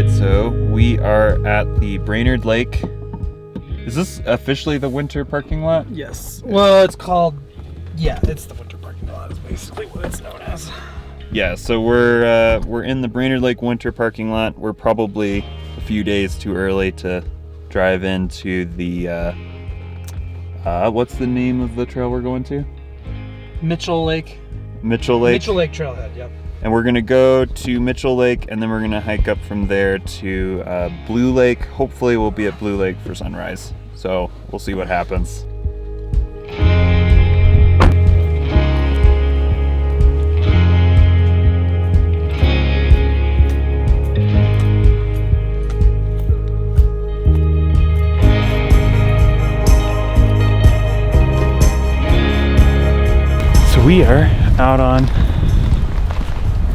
right, so we are at the Brainerd Lake. Is this officially the winter parking lot? Yes. Well, it's called, it's the winter parking lot is basically what it's known as. Yeah, so we're in the Brainerd Lake winter parking lot. We're probably a few days too early to drive into the, what's the name of the trail we're going to? Mitchell Lake. Mitchell Lake? Mitchell Lake Trailhead, yep. And we're gonna go to Mitchell Lake, and then we're gonna hike up from there to Blue Lake. Hopefully we'll be at Blue Lake for sunrise. So we'll see what happens. So we are out on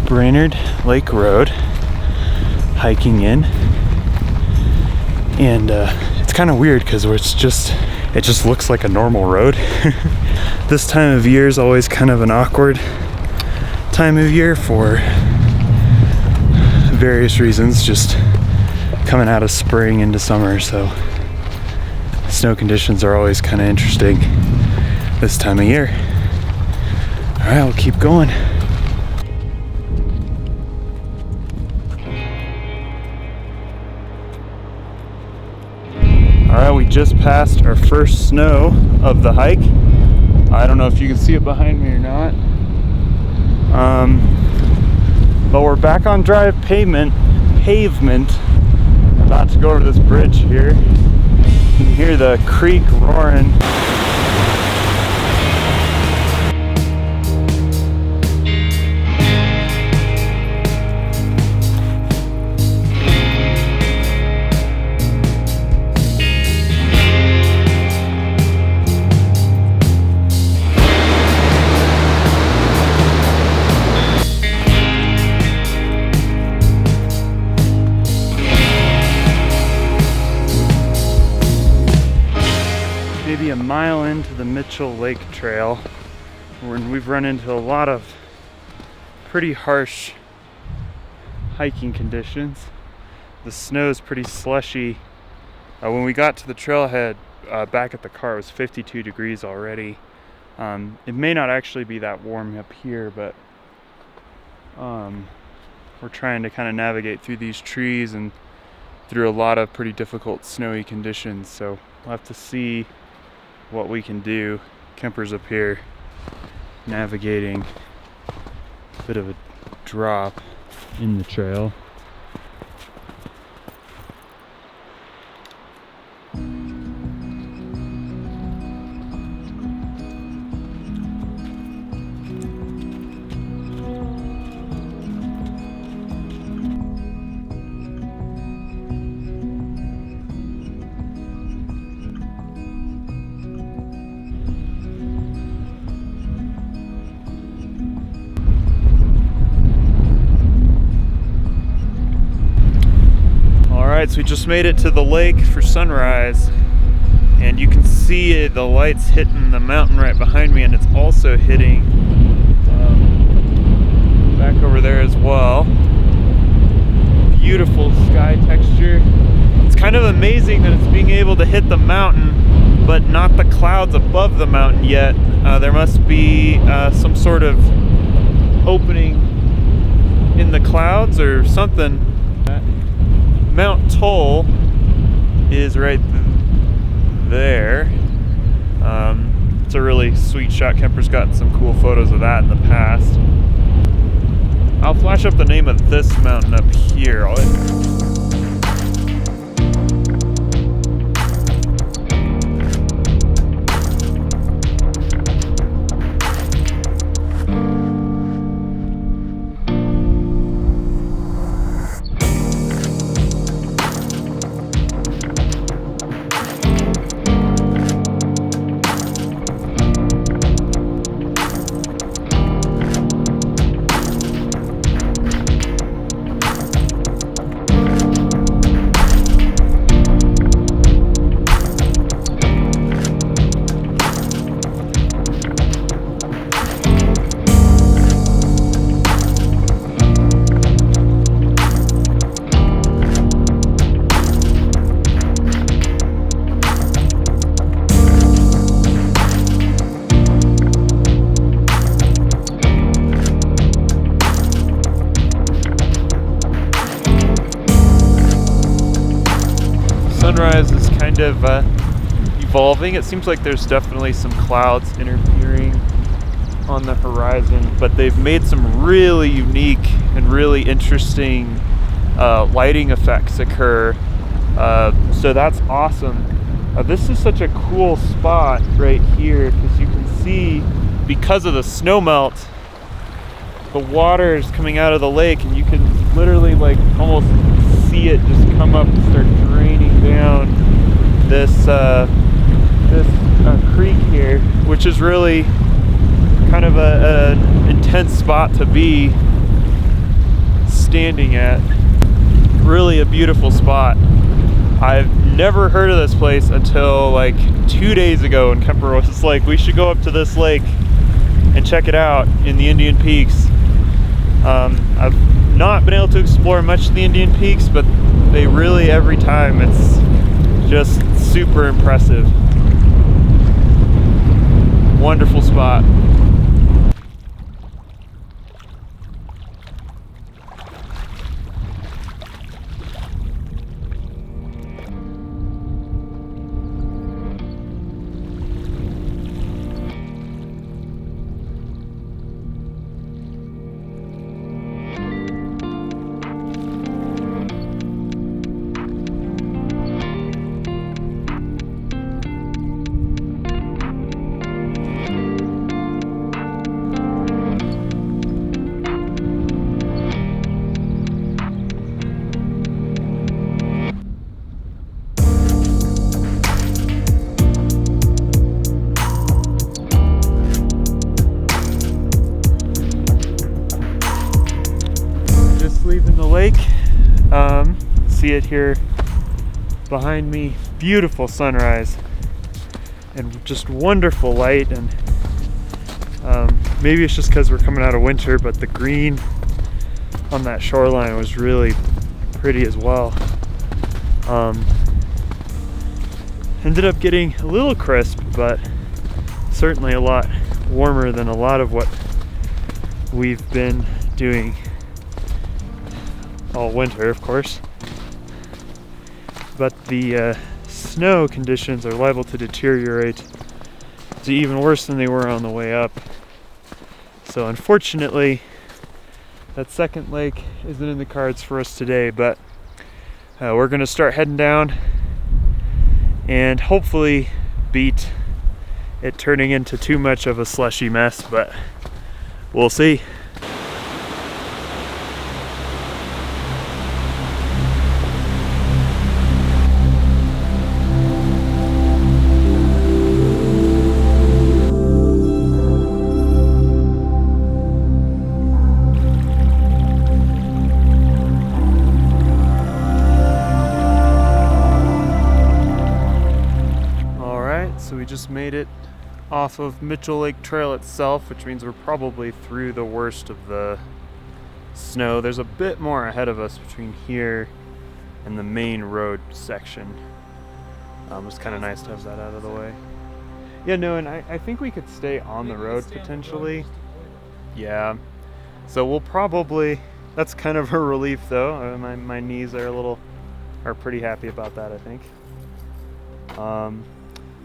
Brainerd Lake Road, hiking in, and it's kind of weird because it just looks like a normal road. This time of year is always kind of an awkward time of year for various reasons, just coming out of spring into summer, so snow conditions are always kind of interesting this time of year. All right, we'll keep going. All right, we just passed our first snow of the hike. I don't know if you can see it behind me or not. But we're back on dry pavement. About to go over this bridge here. You can hear the creek roaring. Maybe a mile into the Mitchell Lake Trail, when we've run into a lot of pretty harsh hiking conditions. The snow is pretty slushy. When we got to the trailhead back at the car, it was 52 degrees already. It may not actually be that warm up here, but we're trying to kind of navigate through these trees and through a lot of pretty difficult snowy conditions, so we'll have to see what we can do. Kemper's up here navigating a bit of a drop in the trail. Alright, so we just made it to the lake for sunrise, and you can see the lights hitting the mountain right behind me, and it's also hitting back over there as well. Beautiful sky texture. It's kind of amazing that it's being able to hit the mountain but not the clouds above the mountain yet. There must be some sort of opening in the clouds or something. Mount Toll is right there. It's a really sweet shot. Kemper's gotten some cool photos of that in the past. I'll flash up the name of this mountain up here. kind of evolving. It seems like there's definitely some clouds interfering on the horizon, but they've made some really unique and really interesting lighting effects occur. So that's awesome. This is such a cool spot right here because you can see, because of the snow melt, the water is coming out of the lake, and you can literally like almost see it just come up and start draining down this creek here, which is really kind of an intense spot to be standing at. Really a beautiful spot. I've never heard of this place until like 2 days ago, and Kemper was like, we should go up to this lake and check it out in the Indian Peaks. I've not been able to explore much of the Indian Peaks, but they really, every time, it's just super impressive. Wonderful spot. Leaving the lake. See it here behind me. Beautiful sunrise and just wonderful light, and maybe it's just because we're coming out of winter, but the green on that shoreline was really pretty as well. Ended up getting a little crisp, but certainly a lot warmer than a lot of what we've been doing all winter, of course. But the snow conditions are liable to deteriorate to even worse than they were on the way up. So unfortunately, that second lake isn't in the cards for us today, but we're gonna start heading down and hopefully beat it turning into too much of a slushy mess, but we'll see. So we just made it off of Mitchell Lake Trail itself, which means we're probably through the worst of the snow. There's a bit more ahead of us between here and the main road section. It's kind of nice to have that out of the way. Yeah, no, and I think we could stay on the road potentially. Yeah, so we'll probably, that's kind of a relief though. My knees are pretty happy about that, I think.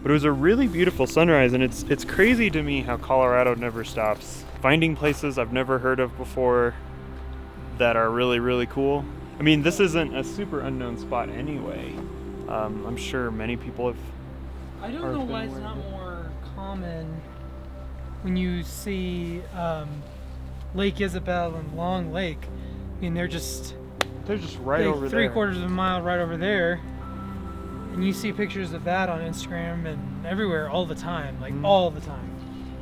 But it was a really beautiful sunrise, and it's crazy to me how Colorado never stops finding places I've never heard of before that are really, really cool. I mean, this isn't a super unknown spot anyway. I'm sure many people have. I don't know why it's not more common when you see Lake Isabel and Long Lake. I mean, they're just right over there. 3/4 of a mile right over there. And you see pictures of that on Instagram and everywhere all the time, like all the time.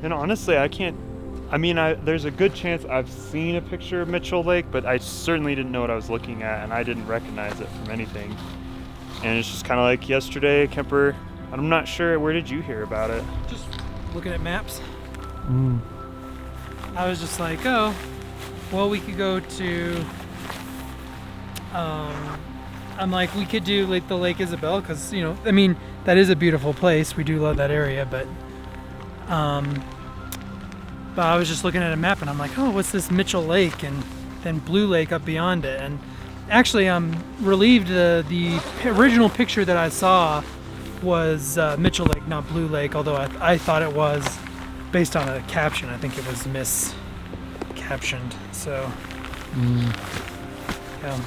And honestly, there's a good chance I've seen a picture of Mitchell Lake, but I certainly didn't know what I was looking at, and I didn't recognize it from anything. And it's just kind of like yesterday, Kemper, I'm not sure, where did you hear about it? Just looking at maps. I was just like, oh, well, we could go to, I'm like, we could do like the Lake Isabel, because, you know, I mean, that is a beautiful place. We do love that area, but I was just looking at a map and I'm like, oh, what's this Mitchell Lake, and then Blue Lake up beyond it. And actually, I'm relieved the original picture that I saw was Mitchell Lake, not Blue Lake, although I thought it was based on a caption. I think it was miscaptioned. So, yeah.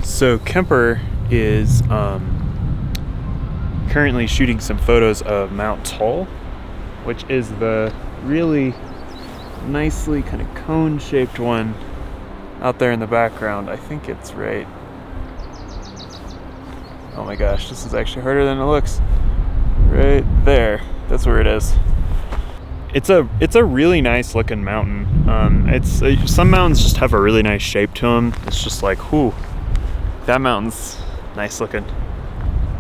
So Kemper is currently shooting some photos of Mount Tull, which is the really nicely kind of cone-shaped one out there in the background. I think it's right. Oh my gosh, this is actually harder than it looks. Right there. That's where it is. It's a really nice looking mountain. Some mountains just have a really nice shape to them. It's just like, whoo, that mountain's nice looking.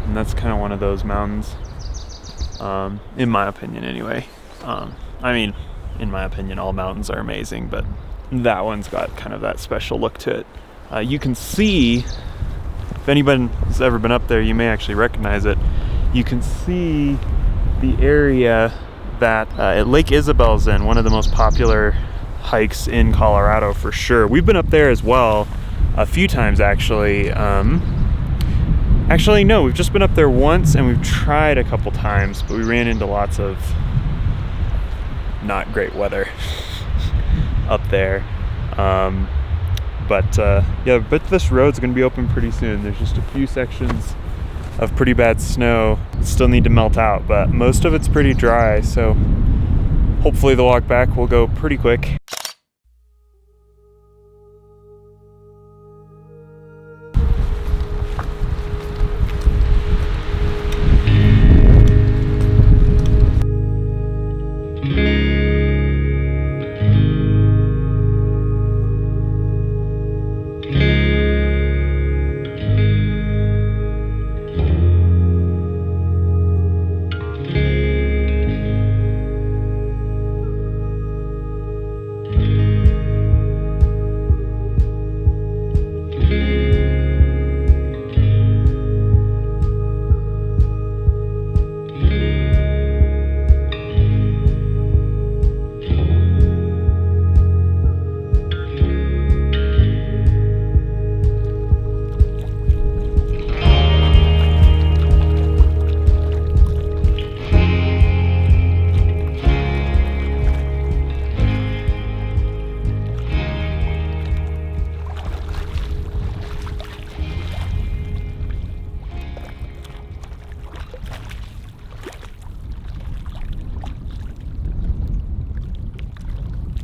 And that's kind of one of those mountains, in my opinion anyway. I mean, in my opinion, all mountains are amazing, but that one's got kind of that special look to it. You can see, if anybody's ever been up there, you may actually recognize it. You can see the area that Lake Isabel's in, one of the most popular hikes in Colorado for sure. We've been up there as well a few times actually. Actually, no, we've just been up there once and we've tried a couple times, but we ran into lots of not great weather up there. Yeah, but this road's gonna be open pretty soon. There's just a few sections of pretty bad snow that still need to melt out, but most of it's pretty dry, so hopefully the walk back will go pretty quick.